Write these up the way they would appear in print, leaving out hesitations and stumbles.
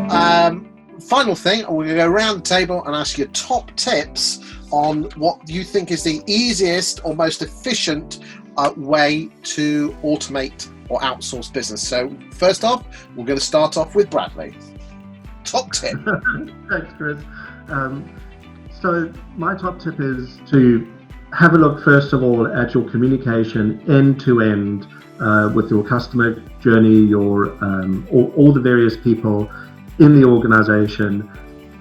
Final thing, we're going to go around the table and ask you top tips on what you think is the easiest or most efficient way to automate or outsource business. So first off, we're going to start off with Bradley. Top tip. Thanks, Chris. So my top tip is to have a look, first of all, at your communication end to end with your customer journey, your all the various people in the organization,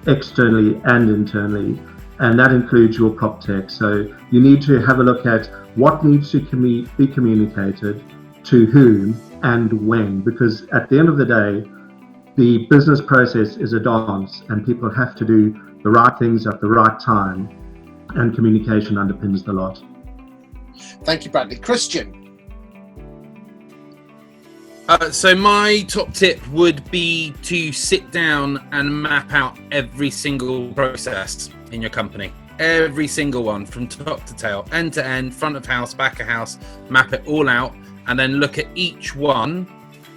externally and internally, and that includes your prop tech. So you need to have a look at what needs to be communicated, to whom and when, because at the end of the day, the business process is a dance and people have to do the right things at the right time, and communication underpins the lot. Thank you, Bradley. Kristjan. So my top tip would be to sit down and map out every single process in your company. Every single one, from top to tail, end to end, front of house, back of house, map it all out, and then look at each one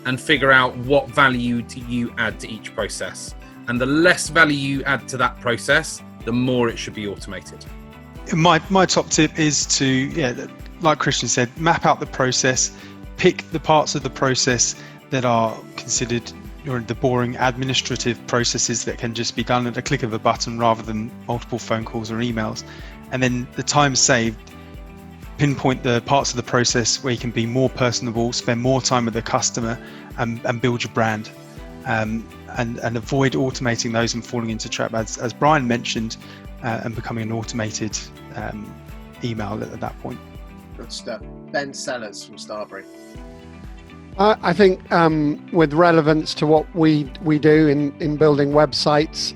and figure out what value do you add to each process. And the less value you add to that process, the more it should be automated. My top tip is to, like Kristjan said, map out the process, pick the parts of the process that are considered the boring administrative processes that can just be done at a click of a button rather than multiple phone calls or emails. And then the time saved, pinpoint the parts of the process where you can be more personable, spend more time with the customer, and build your brand. And avoid automating those and falling into trap, as Brian mentioned, and becoming an automated email at that point. Good stuff. Ben Sellers from Starbury. I think with relevance to what we do in building websites,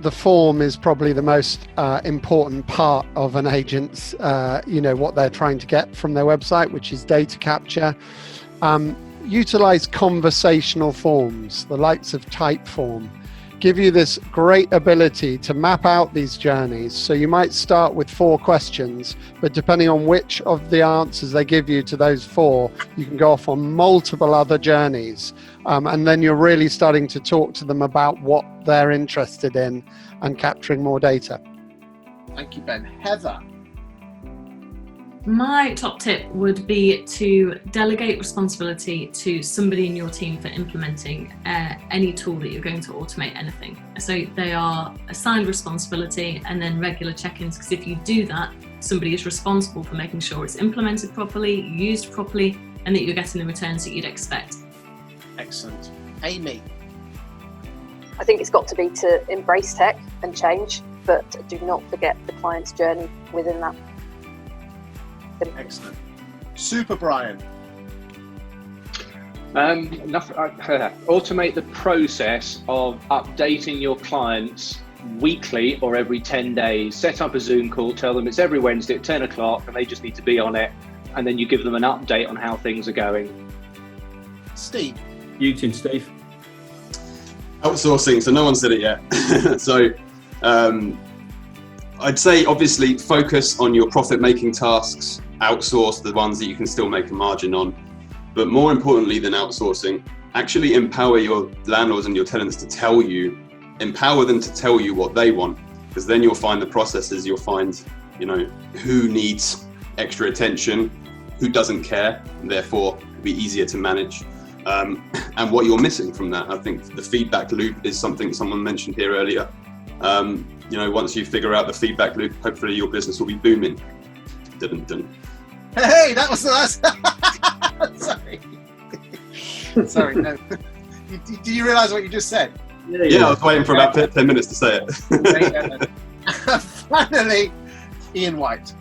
the form is probably the most important part of an agent's, what they're trying to get from their website, which is data capture. Utilize conversational forms, the likes of Typeform, give you this great ability to map out these journeys. So you might start with 4 questions, but depending on which of the answers they give you to those 4, you can go off on multiple other journeys. And then you're really starting to talk to them about what they're interested in and capturing more data. Thank you, Ben. Heather. My top tip would be to delegate responsibility to somebody in your team for implementing any tool that you're going to automate anything. So they are assigned responsibility and then regular check-ins, because if you do that, somebody is responsible for making sure it's implemented properly, used properly, and that you're getting the returns that you'd expect. Excellent. Amy. I think it's got to be to embrace tech and change, but do not forget the client's journey within that. Excellent. Super Brian. Automate the process of updating your clients weekly or every 10 days. Set up a Zoom call, tell them it's every Wednesday at 10 o'clock and they just need to be on it, and then you give them an update on how things are going. Steve. Newton, Steve. Outsourcing, so no one said it yet. So I'd say obviously focus on your profit-making tasks, outsource the ones that you can still make a margin on. But more importantly than outsourcing, actually empower your landlords and your tenants to tell you, empower them to tell you what they want, because then you'll find the processes, you'll find, who needs extra attention, who doesn't care, and therefore it'll be easier to manage. And what you're missing from that. I think the feedback loop is something someone mentioned here earlier. Once you figure out the feedback loop, hopefully your business will be booming. Dun, dun. Hey, that was the last. Sorry. No. Do you realise what you just said? Yeah, I was waiting for about 10 minutes to say it. Finally, Ian White.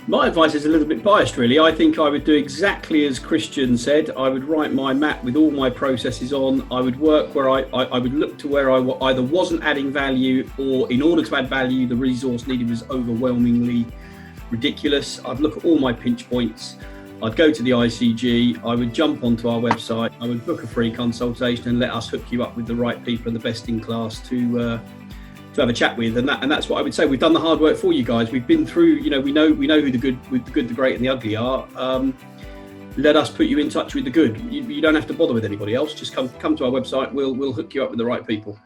My advice is a little bit biased, really. I think I would do exactly as Kristjan said. I would write my map with all my processes on. I would work where I would look to where I either wasn't adding value, or in order to add value, the resource needed was overwhelmingly ridiculous. I'd look at all my pinch points. I'd go to the ICG. I would jump onto our website. I would book a free consultation and let us hook you up with the right people and the best in class to have a chat with, and that's what I would say. We've done the hard work for you guys. We've been through, we know who the good, the great, and the ugly are. let us put you in touch with the good. You don't have to bother with anybody else. Just come to our website. We'll hook you up with the right people.